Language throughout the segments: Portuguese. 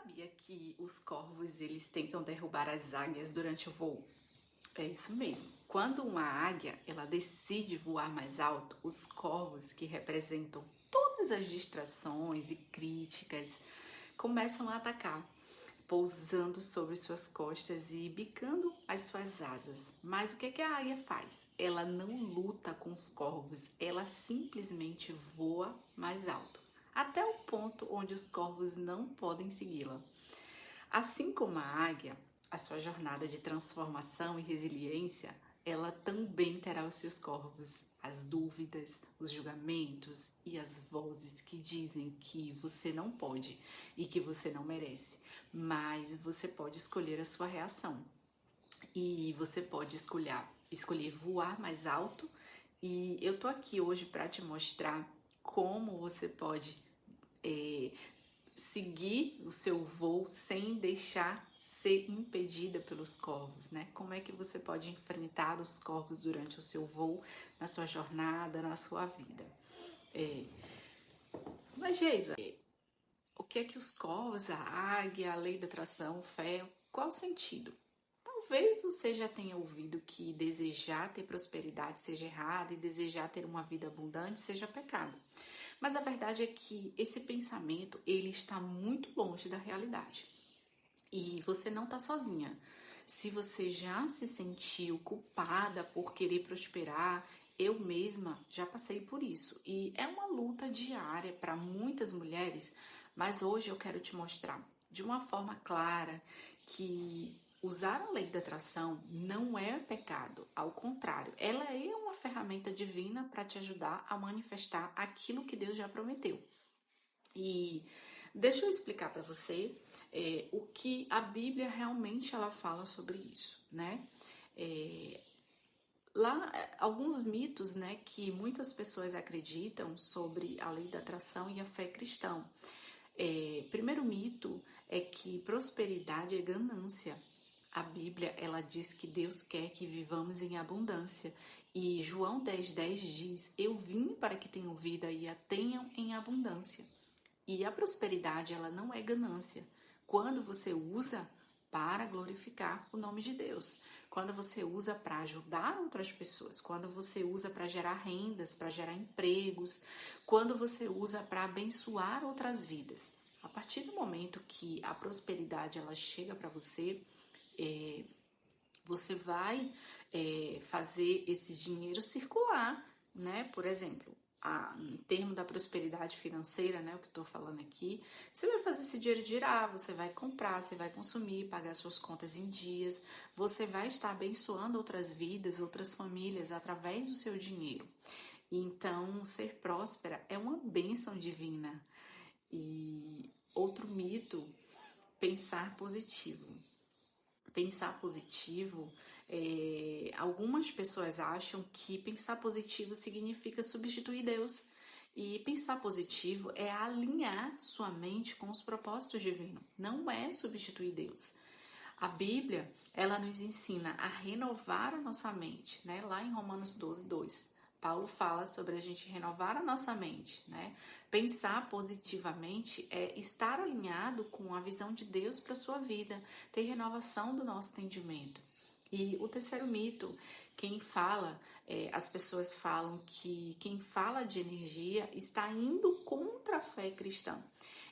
sabia que os corvos eles tentam derrubar as águias durante o voo? É isso mesmo. Quando uma águia ela decide voar mais alto, os corvos que representam todas as distrações e críticas começam a atacar, pousando sobre suas costas e bicando as suas asas. Mas o que a águia faz? Ela não luta com os corvos, ela simplesmente voa mais alto, até o ponto onde os corvos não podem segui-la. Assim como a águia, a sua jornada de transformação e resiliência, ela também terá os seus corvos, as dúvidas, os julgamentos e as vozes que dizem que você não pode e que você não merece, mas você pode escolher a sua reação e você pode escolher voar mais alto. E eu tô aqui hoje para te mostrar como você pode é, seguir o seu voo sem deixar ser impedida pelos corvos, né? Como é que você pode enfrentar os corvos durante o seu voo, na sua jornada, na sua vida? Mas, Geisa, o que é que os corvos, a águia, a lei da atração, fé, qual o sentido? Talvez você já tenha ouvido que desejar ter prosperidade seja errado e desejar ter uma vida abundante seja pecado. Mas a verdade é que esse pensamento ele está muito longe da realidade. E você não está sozinha. Se você já se sentiu culpada por querer prosperar, eu mesma já passei por isso. E é uma luta diária para muitas mulheres, mas hoje eu quero te mostrar de uma forma clara que usar a lei da atração não é pecado, ao contrário, ela é uma ferramenta divina para te ajudar a manifestar aquilo que Deus já prometeu. E deixa eu explicar para você o que a Bíblia realmente ela fala sobre isso, né? É, alguns mitos, né, que muitas pessoas acreditam sobre a lei da atração e a fé cristã. Primeiro mito é que prosperidade é ganância. A Bíblia ela diz que Deus quer que vivamos em abundância. E João 10:10 diz: Eu vim para que tenham vida e a tenham em abundância. E a prosperidade, ela não é ganância. Quando você usa para glorificar o nome de Deus, quando você usa para ajudar outras pessoas, quando você usa para gerar rendas, para gerar empregos, quando você usa para abençoar outras vidas. A partir do momento que a prosperidade ela chega para você, você vai fazer esse dinheiro circular, né? Por exemplo, em termos da prosperidade financeira, né, o que estou falando aqui, você vai fazer esse dinheiro girar, você vai comprar, você vai consumir, pagar suas contas em dias, você vai estar abençoando outras vidas, outras famílias através do seu dinheiro. Então, ser próspera é uma bênção divina. E outro mito, pensar positivo. Pensar positivo, algumas pessoas acham que pensar positivo significa substituir Deus. E pensar positivo é alinhar sua mente com os propósitos divinos, não é substituir Deus. A Bíblia, ela nos ensina a renovar a nossa mente, né? Lá em Romanos 12:2. Paulo fala sobre a gente renovar a nossa mente, né? Pensar positivamente é estar alinhado com a visão de Deus para sua vida, ter renovação do nosso entendimento. E o terceiro mito, as pessoas falam que quem fala de energia está indo contra a fé cristã.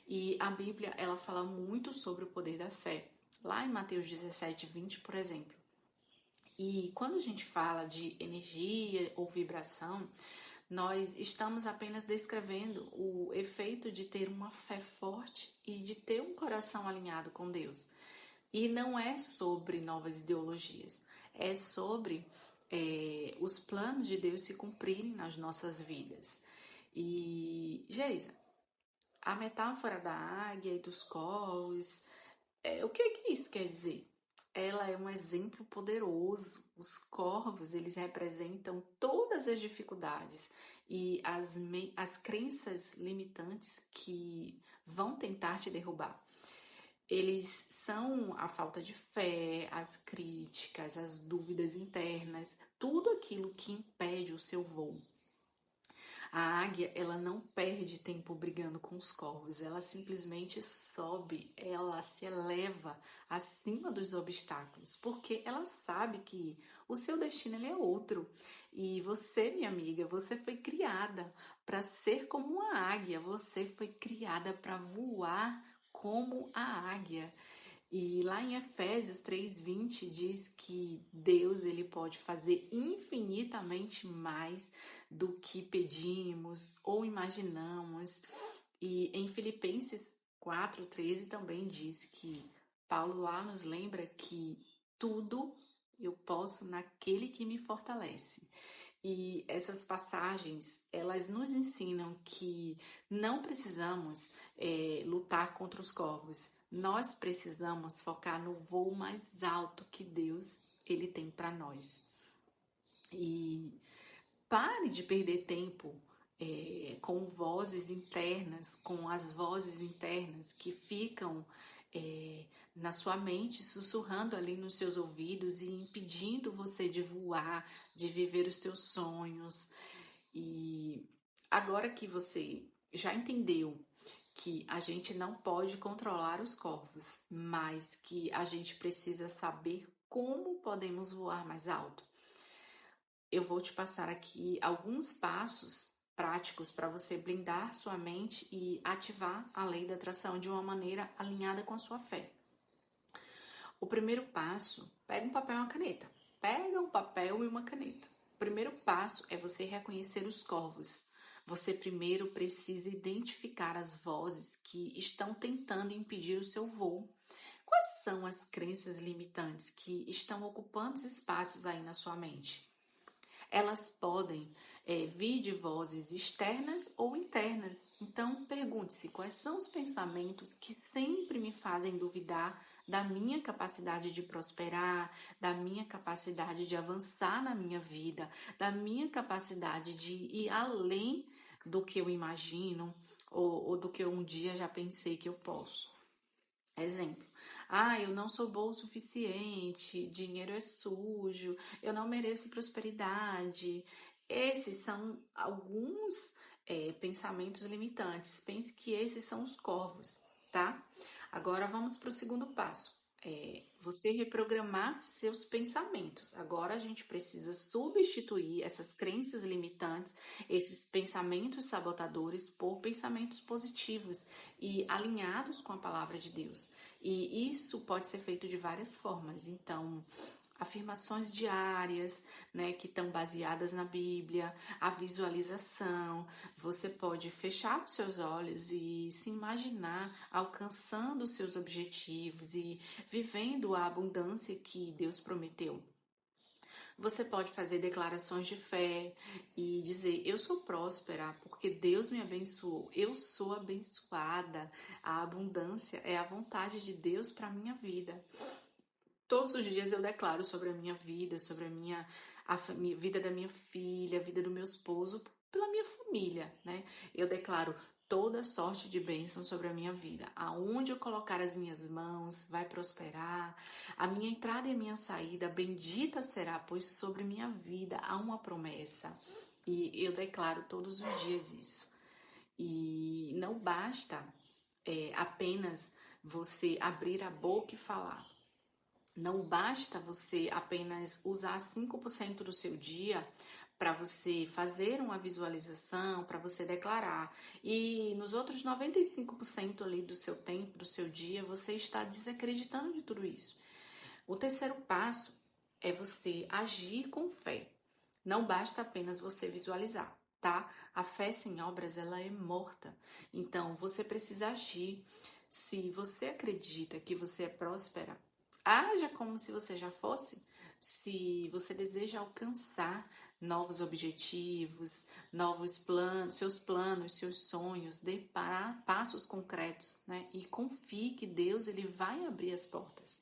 E a Bíblia, ela fala muito sobre o poder da fé. Lá em Mateus 17:20, por exemplo. E quando a gente fala de energia ou vibração, nós estamos apenas descrevendo o efeito de ter uma fé forte e de ter um coração alinhado com Deus. E não é sobre novas ideologias, é sobre os planos de Deus se cumprirem nas nossas vidas. E, Geisa, a metáfora da águia e dos corvos, o que isso quer dizer? Ela é um exemplo poderoso. Os corvos, eles representam todas as dificuldades e as crenças limitantes que vão tentar te derrubar. Eles são a falta de fé, as críticas, as dúvidas internas, tudo aquilo que impede o seu voo. A águia, ela não perde tempo brigando com os corvos, ela simplesmente sobe, ela se eleva acima dos obstáculos, porque ela sabe que o seu destino ele é outro. E você, minha amiga, você foi criada para ser como uma águia, você foi criada para voar como a águia. E lá em Efésios 3:20 diz que Deus ele pode fazer infinitamente mais do que pedimos ou imaginamos. E em Filipenses 4:13 também diz que Paulo lá nos lembra que tudo eu posso naquele que me fortalece. E essas passagens, elas nos ensinam que não precisamos lutar contra os corvos. Nós precisamos focar no voo mais alto que Deus ele tem para nós. E pare de perder tempo com vozes internas, com as vozes internas que ficam na sua mente, sussurrando ali nos seus ouvidos e impedindo você de voar, de viver os teus sonhos. E agora que você já entendeu que a gente não pode controlar os corvos, mas que a gente precisa saber como podemos voar mais alto, eu vou te passar aqui alguns passos práticos para você blindar sua mente e ativar a lei da atração de uma maneira alinhada com a sua fé. O primeiro passo, pega um papel e uma caneta. Pega um papel e uma caneta. O primeiro passo é você reconhecer os corvos. Você primeiro precisa identificar as vozes que estão tentando impedir o seu voo. Quais são as crenças limitantes que estão ocupando os espaços aí na sua mente? Elas podem vir de vozes externas ou internas. Então, pergunte-se quais são os pensamentos que sempre me fazem duvidar da minha capacidade de prosperar, da minha capacidade de avançar na minha vida, da minha capacidade de ir além do que eu imagino ou do que eu um dia já pensei que eu posso. Exemplo, eu não sou boa o suficiente, dinheiro é sujo, eu não mereço prosperidade. Esses são alguns pensamentos limitantes. Pense que esses são os corvos, tá? Agora vamos para o segundo passo. Você reprogramar seus pensamentos. Agora a gente precisa substituir essas crenças limitantes, esses pensamentos sabotadores por pensamentos positivos e alinhados com a palavra de Deus. E isso pode ser feito de várias formas. Então, afirmações diárias, né, que estão baseadas na Bíblia, a visualização. Você pode fechar os seus olhos e se imaginar alcançando os seus objetivos e vivendo a abundância que Deus prometeu. Você pode fazer declarações de fé e dizer: eu sou próspera porque Deus me abençoou, eu sou abençoada. A abundância é a vontade de Deus para a minha vida. Todos os dias eu declaro sobre a minha vida, sobre a vida da minha filha, a vida do meu esposo, pela minha família, né? Eu declaro toda sorte de bênção sobre a minha vida. Aonde eu colocar as minhas mãos, vai prosperar. A minha entrada e a minha saída, bendita será, pois sobre minha vida há uma promessa. E eu declaro todos os dias isso. E não basta apenas você abrir a boca e falar. Não basta você apenas usar 5% do seu dia para você fazer uma visualização, para você declarar. E nos outros 95% ali do seu tempo, do seu dia, você está desacreditando de tudo isso. O terceiro passo é você agir com fé. Não basta apenas você visualizar, tá? A fé sem obras, ela é morta. Então, você precisa agir. Se você acredita que você é próspera, haja como se você já fosse. Se você deseja alcançar novos objetivos, novos planos, seus sonhos, dê passos concretos, né? E confie que Deus ele vai abrir as portas.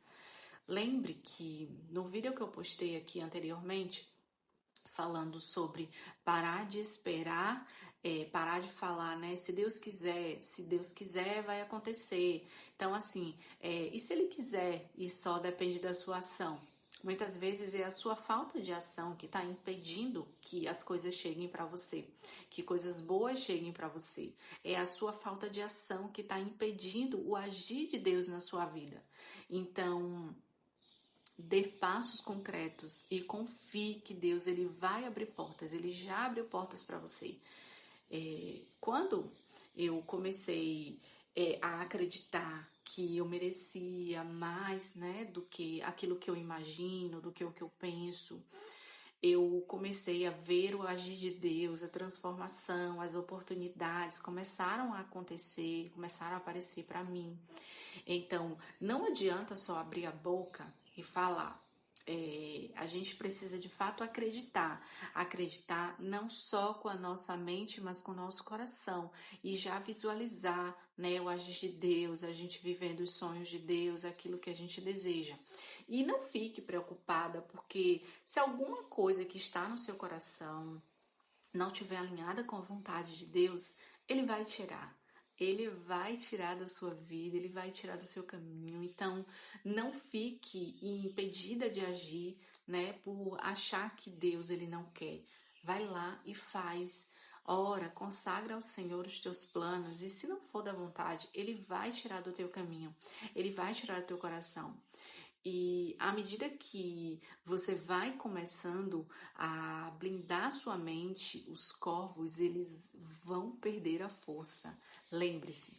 Lembre que no vídeo que eu postei aqui anteriormente, falando sobre parar de esperar, parar de falar, né? Se Deus quiser, vai acontecer. Então, assim, e se Ele quiser e só depende da sua ação? Muitas vezes é a sua falta de ação que está impedindo que as coisas cheguem para você, que coisas boas cheguem para você. É a sua falta de ação que está impedindo o agir de Deus na sua vida. Então, dê passos concretos e confie que Deus ele vai abrir portas, ele já abriu portas para você. Quando eu comecei a acreditar que eu merecia mais, né, do que aquilo que eu imagino, do que o que eu penso, eu comecei a ver o agir de Deus, a transformação, as oportunidades começaram a acontecer, começaram a aparecer para mim. Então, não adianta só abrir a boca e falar. A gente precisa de fato acreditar não só com a nossa mente, mas com o nosso coração e já visualizar, né, o agir de Deus, a gente vivendo os sonhos de Deus, aquilo que a gente deseja. E não fique preocupada, porque se alguma coisa que está no seu coração não estiver alinhada com a vontade de Deus, Ele vai tirar. Ele vai tirar da sua vida, ele vai tirar do seu caminho. Então, não fique impedida de agir, né, por achar que Deus ele não quer. Vai lá e faz. Ora, consagra ao Senhor os teus planos e se não for da vontade, ele vai tirar do teu caminho. Ele vai tirar do teu coração. E à medida que você vai começando a blindar sua mente, os corvos, eles vão perder a força. Lembre-se,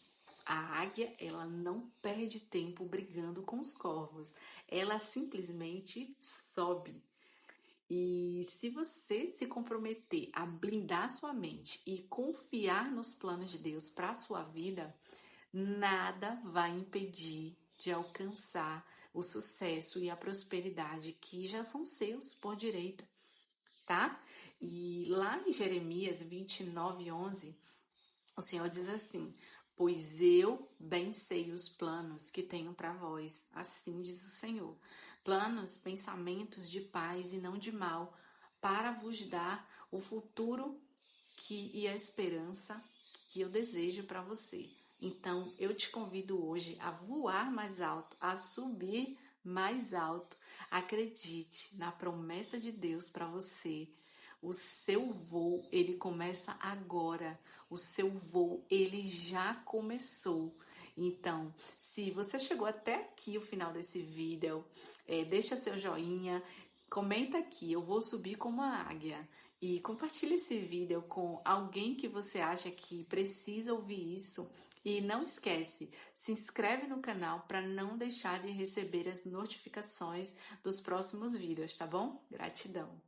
a águia, ela não perde tempo brigando com os corvos. Ela simplesmente sobe. E se você se comprometer a blindar sua mente e confiar nos planos de Deus para a sua vida, nada vai impedir de alcançar o sucesso e a prosperidade que já são seus por direito, tá? E lá em Jeremias 29:11, o Senhor diz assim: pois eu bem sei os planos que tenho para vós, assim diz o Senhor. Planos, pensamentos de paz e não de mal, para vos dar o futuro e a esperança que eu desejo para você. Então, eu te convido hoje a voar mais alto, a subir mais alto. Acredite na promessa de Deus para você. O seu voo, ele começa agora. O seu voo, ele já começou. Então, se você chegou até aqui o final desse vídeo, deixa seu joinha, comenta aqui, eu vou subir como a águia. E compartilhe esse vídeo com alguém que você acha que precisa ouvir isso. E não esquece, se inscreve no canal para não deixar de receber as notificações dos próximos vídeos, tá bom? Gratidão!